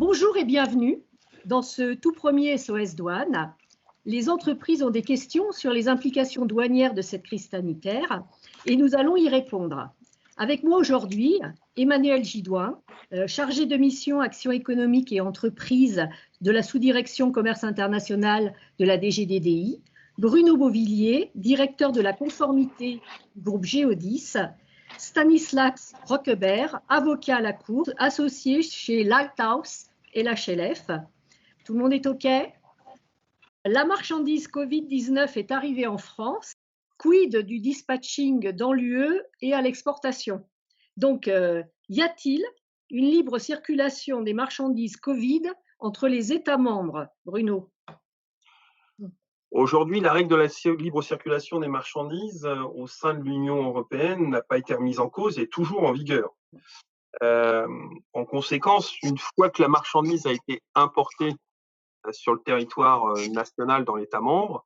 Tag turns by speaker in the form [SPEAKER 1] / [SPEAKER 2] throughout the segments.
[SPEAKER 1] Bonjour et bienvenue dans ce tout premier SOS Douane. Les entreprises ont des questions sur les implications douanières de cette crise sanitaire et nous allons y répondre. Avec moi aujourd'hui, Emmanuel Gidouin, chargé de mission Action économique et entreprise de la sous-direction commerce international de la DGDDI, Bruno Beauvillier, directeur de la conformité du groupe Géodis, Stanislas Roquebert, avocat à la Cour, associé chez Lighthouse et l'HLF. Tout le monde est OK? La marchandise Covid-19 est arrivée en France. Quid du dispatching dans l'UE et à l'exportation? Donc, y a-t-il une libre circulation des marchandises Covid entre les États membres, Bruno?
[SPEAKER 2] Aujourd'hui, la règle de la libre circulation des marchandises au sein de l'Union européenne n'a pas été remise en cause et est toujours en vigueur. En conséquence, une fois que la marchandise a été importée sur le territoire national dans l'État membre,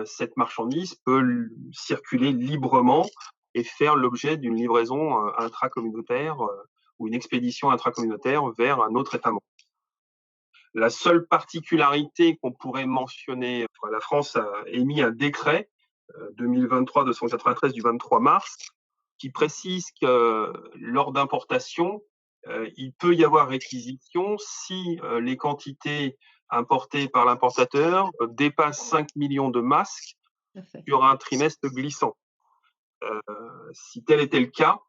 [SPEAKER 2] cette marchandise peut circuler librement et faire l'objet d'une livraison intracommunautaire ou une expédition intracommunautaire vers un autre État membre. La seule particularité qu'on pourrait mentionner, la France a émis un décret 2023-293 du 23 mars qui précise que lors d'importation, il peut y avoir réquisition si les quantités importées par l'importateur dépassent 5 millions de masques sur un trimestre glissant. Si tel était le cas,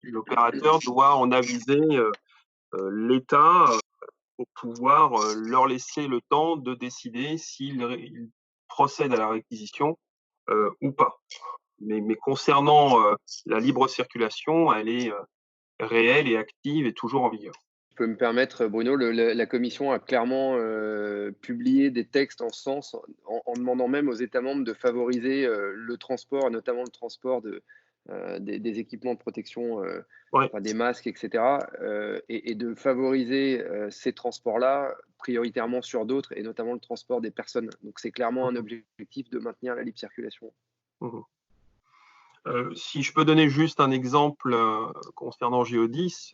[SPEAKER 2] l'opérateur doit en aviser l'État pour pouvoir leur laisser le temps de décider s'ils procèdent à la réquisition ou pas. Mais concernant la libre circulation, elle est réelle et active et toujours en vigueur.
[SPEAKER 3] Je peux me permettre, Bruno, la Commission a clairement publié des textes en ce sens, en demandant même aux États membres de favoriser le transport, notamment le transport des équipements de protection, enfin, des masques, etc., et de favoriser ces transports-là prioritairement sur d'autres, et notamment le transport des personnes. Donc c'est clairement un objectif de maintenir la libre circulation.
[SPEAKER 2] Si je peux donner juste un exemple concernant Géodis,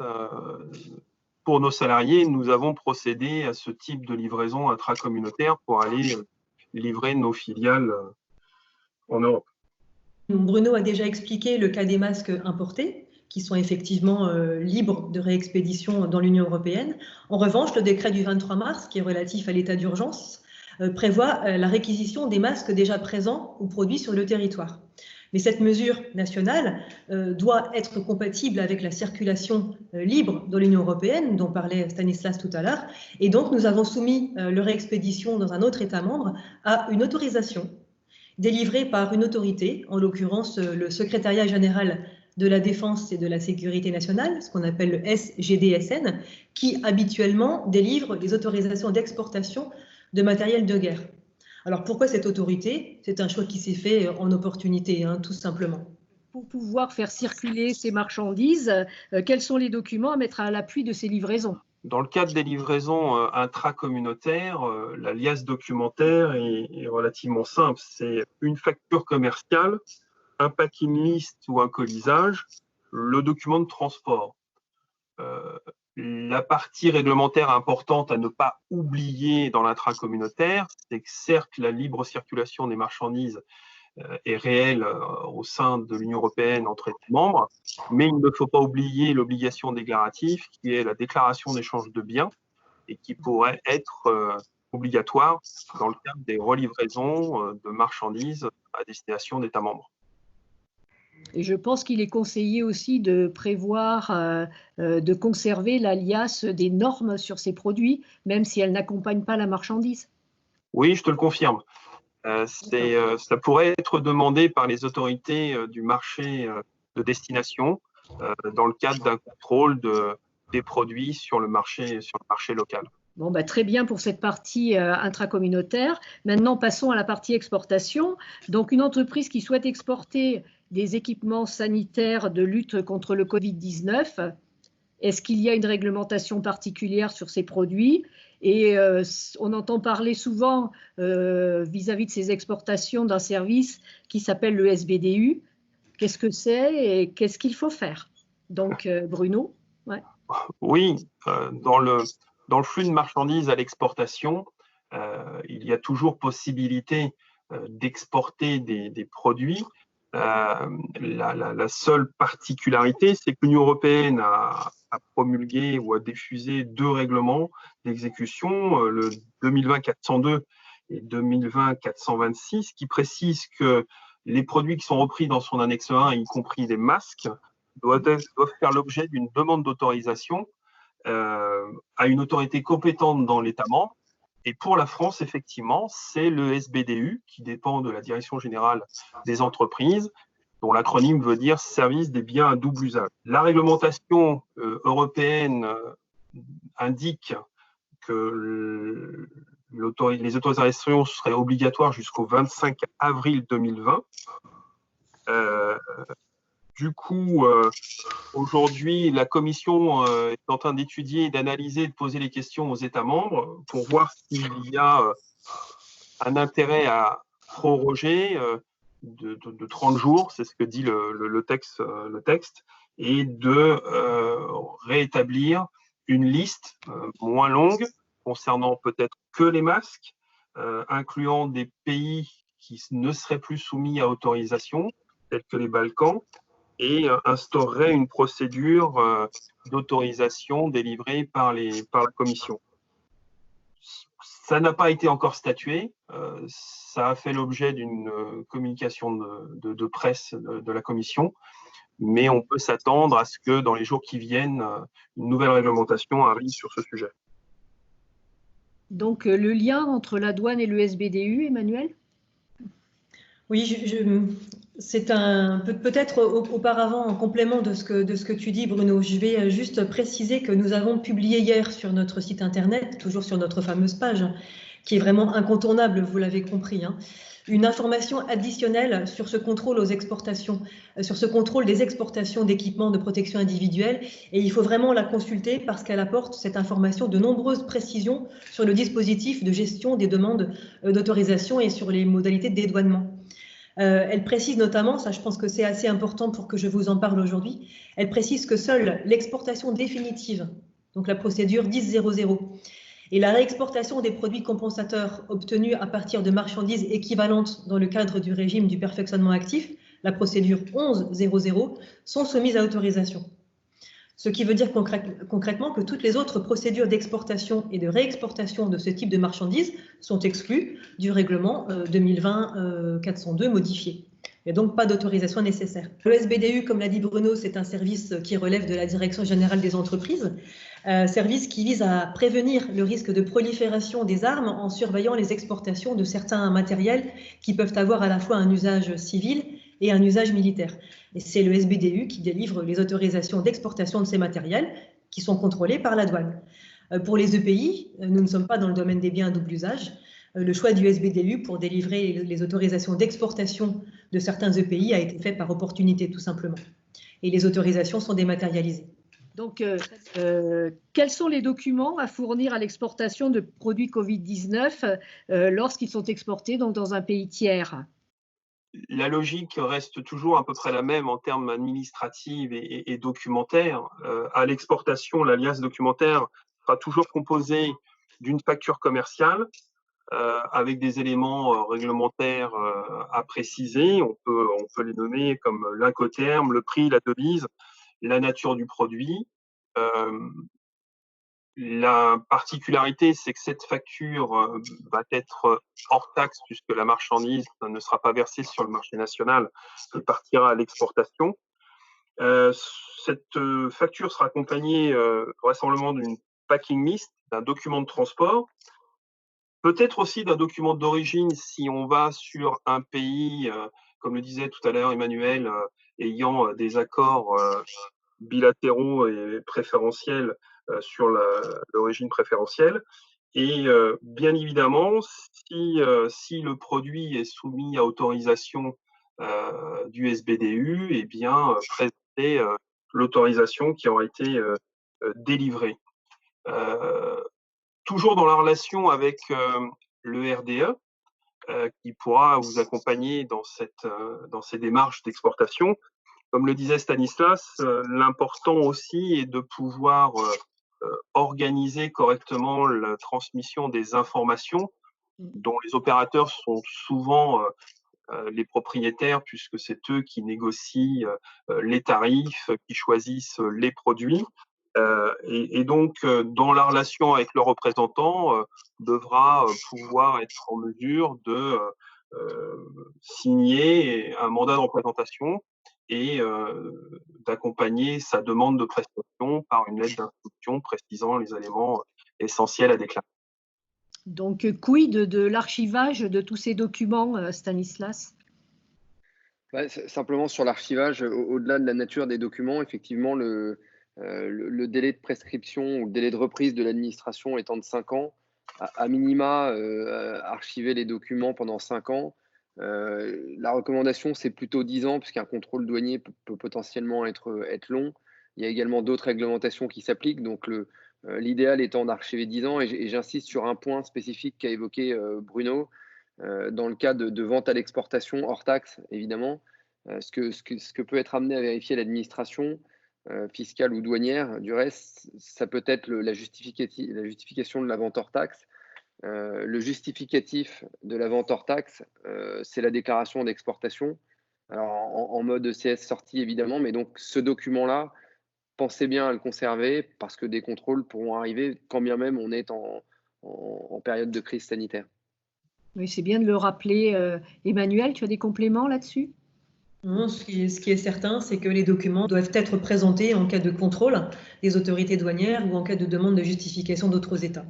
[SPEAKER 2] pour nos salariés, nous avons procédé à ce type de livraison intracommunautaire pour aller livrer nos filiales en Europe.
[SPEAKER 4] Bruno a déjà expliqué le cas des masques importés, qui sont effectivement libres de réexpédition dans l'Union européenne. En revanche, le décret du 23 mars, qui est relatif à l'état d'urgence, prévoit la réquisition des masques déjà présents ou produits sur le territoire. Mais cette mesure nationale doit être compatible avec la circulation libre dans l'Union européenne, dont parlait Stanislas tout à l'heure. Et donc, nous avons soumis leur réexpédition dans un autre État membre à une autorisation délivrée par une autorité, en l'occurrence le Secrétariat général de la Défense et de la Sécurité nationale, ce qu'on appelle le SGDSN, qui habituellement délivre les autorisations d'exportation de matériel de guerre. Alors pourquoi cette autorité? C'est un choix qui s'est fait en opportunité, tout simplement.
[SPEAKER 1] Pour pouvoir faire circuler ces marchandises, quels sont les documents à mettre à l'appui de ces livraisons?
[SPEAKER 2] Dans le cadre des livraisons intracommunautaires, la liasse documentaire est relativement simple. C'est une facture commerciale, un packing list ou un colisage, le document de transport. La partie réglementaire importante à ne pas oublier dans l'intracommunautaire, c'est que certes, la libre circulation des marchandises est réelle au sein de l'Union européenne entre États membres, mais il ne faut pas oublier l'obligation déclarative qui est la déclaration d'échange de biens et qui pourrait être obligatoire dans le cadre des relivraisons de marchandises à destination d'États membres.
[SPEAKER 1] Et je pense qu'il est conseillé aussi de prévoir de conserver l'alias des normes sur ces produits, même si elles n'accompagnent pas la marchandise.
[SPEAKER 2] Oui, je te le confirme. Ça pourrait être demandé par les autorités du marché de destination dans le cadre d'un contrôle des produits sur le marché local.
[SPEAKER 1] Bon, très bien pour cette partie intracommunautaire. Maintenant, passons à la partie exportation. Donc, une entreprise qui souhaite exporter des équipements sanitaires de lutte contre le Covid-19, est-ce qu'il y a une réglementation particulière sur ces produits? Et on entend parler souvent vis-à-vis de ces exportations d'un service qui s'appelle le SBDU. Qu'est-ce que c'est et qu'est-ce qu'il faut faire? Donc, Bruno. Ouais.
[SPEAKER 2] Oui, dans le flux de marchandises à l'exportation, il y a toujours possibilité d'exporter des produits. La seule particularité, c'est que l'Union européenne a promulgué ou a diffusé 2 règlements d'exécution, le 2020-402 et 2020-426, qui précisent que les produits qui sont repris dans son annexe 1, y compris les masques, doivent faire l'objet d'une demande d'autorisation à une autorité compétente dans l'État membre. Et pour la France, effectivement, c'est le SBDU, qui dépend de la Direction générale des entreprises, dont l'acronyme veut dire Service des biens à double usage. La réglementation européenne indique que les autorisations seraient obligatoires jusqu'au 25 avril 2020. Du coup, aujourd'hui, la Commission est en train d'étudier, d'analyser, de poser les questions aux États membres pour voir s'il y a un intérêt à proroger de 30 jours, c'est ce que dit le texte, et de réétablir une liste moins longue concernant peut-être que les masques, incluant des pays qui ne seraient plus soumis à autorisation, tels que les Balkans, et instaurerait une procédure d'autorisation délivrée par la Commission. Ça n'a pas été encore statué. Ça a fait l'objet d'une communication de presse de la Commission, mais on peut s'attendre à ce que dans les jours qui viennent, une nouvelle réglementation arrive sur ce sujet.
[SPEAKER 1] Donc, le lien entre la douane et le SBDU, Emmanuel ?
[SPEAKER 4] Oui, c'est peut-être auparavant, en complément de ce que tu dis, Bruno, je vais juste préciser que nous avons publié hier sur notre site internet, toujours sur notre fameuse page, qui est vraiment incontournable, vous l'avez compris, une information additionnelle sur ce contrôle aux exportations, sur ce contrôle des exportations d'équipements de protection individuelle. Et il faut vraiment la consulter parce qu'elle apporte cette information de nombreuses précisions sur le dispositif de gestion des demandes d'autorisation et sur les modalités de dédouanement. Elle précise notamment, ça je pense que c'est assez important pour que je vous en parle aujourd'hui, elle précise que seule l'exportation définitive, donc la procédure 10.00, et la réexportation des produits compensateurs obtenus à partir de marchandises équivalentes dans le cadre du régime du perfectionnement actif, la procédure 11.00, sont soumises à autorisation. Ce qui veut dire concrètement que toutes les autres procédures d'exportation et de réexportation de ce type de marchandises sont exclues du règlement 2020-402 modifié. Il n'y a donc pas d'autorisation nécessaire. Le SBDU, comme l'a dit Bruno, c'est un service qui relève de la Direction générale des entreprises, service qui vise à prévenir le risque de prolifération des armes en surveillant les exportations de certains matériels qui peuvent avoir à la fois un usage civil et un usage militaire. Et c'est le SBDU qui délivre les autorisations d'exportation de ces matériels qui sont contrôlés par la douane. Pour les EPI, nous ne sommes pas dans le domaine des biens à double usage. Le choix du SBDU pour délivrer les autorisations d'exportation de certains EPI a été fait par opportunité, tout simplement. Et les autorisations sont dématérialisées.
[SPEAKER 1] Donc, quels sont les documents à fournir à l'exportation de produits Covid-19 lorsqu'ils sont exportés donc, dans un pays tiers ?
[SPEAKER 2] La logique reste toujours à peu près la même en termes administratifs et documentaires. À l'exportation, l'alias documentaire sera toujours composé d'une facture commerciale avec des éléments réglementaires à préciser. On peut les nommer comme l'incoterm, le prix, la devise, la nature du produit. La particularité, c'est que cette facture va être hors taxe puisque la marchandise ne sera pas versée sur le marché national et partira à l'exportation. Cette facture sera accompagnée vraisemblablement d'une packing list, d'un document de transport, peut-être aussi d'un document d'origine si on va sur un pays, comme le disait tout à l'heure Emmanuel, ayant des accords bilatéraux et préférentiels sur l'origine préférentielle. Et bien évidemment, si le produit est soumis à autorisation du SBDU, eh bien, présenter l'autorisation qui aura été délivrée. Toujours dans la relation avec le RDE, qui pourra vous accompagner dans ces démarches d'exportation. Comme le disait Stanislas, l'important aussi est de pouvoir organiser correctement la transmission des informations dont les opérateurs sont souvent les propriétaires, puisque c'est eux qui négocient les tarifs, qui choisissent les produits. Et donc, dans la relation avec le représentant, devra pouvoir être en mesure de signer un mandat de représentation et d'accompagner sa demande de prestation par une lettre d'instruction précisant les éléments essentiels à déclarer.
[SPEAKER 1] Donc, quid de l'archivage de tous ces documents, Stanislas?
[SPEAKER 3] Simplement sur l'archivage, au-delà de la nature des documents, effectivement, le délai de prescription ou le délai de reprise de l'administration étant de 5 ans, à minima, archiver les documents pendant 5 ans. La recommandation, c'est plutôt 10 ans, puisqu'un contrôle douanier peut potentiellement être long. Il y a également d'autres réglementations qui s'appliquent, donc l'idéal étant d'archiver 10 ans. Et j'insiste sur un point spécifique qu'a évoqué Bruno, dans le cas de vente à l'exportation hors taxe, évidemment. Ce que peut être amené à vérifier l'administration fiscale ou douanière, du reste, ça peut être la justification de la vente hors taxe. Le justificatif de la vente hors taxe, c'est la déclaration d'exportation. Alors en mode ECS sortie évidemment, mais donc ce document-là, pensez bien à le conserver parce que des contrôles pourront arriver quand bien même on est en période de crise sanitaire.
[SPEAKER 1] Oui, c'est bien de le rappeler. Emmanuel, tu as des compléments là-dessus?
[SPEAKER 4] Non, ce qui est certain, c'est que les documents doivent être présentés en cas de contrôle des autorités douanières ou en cas de demande de justification d'autres États.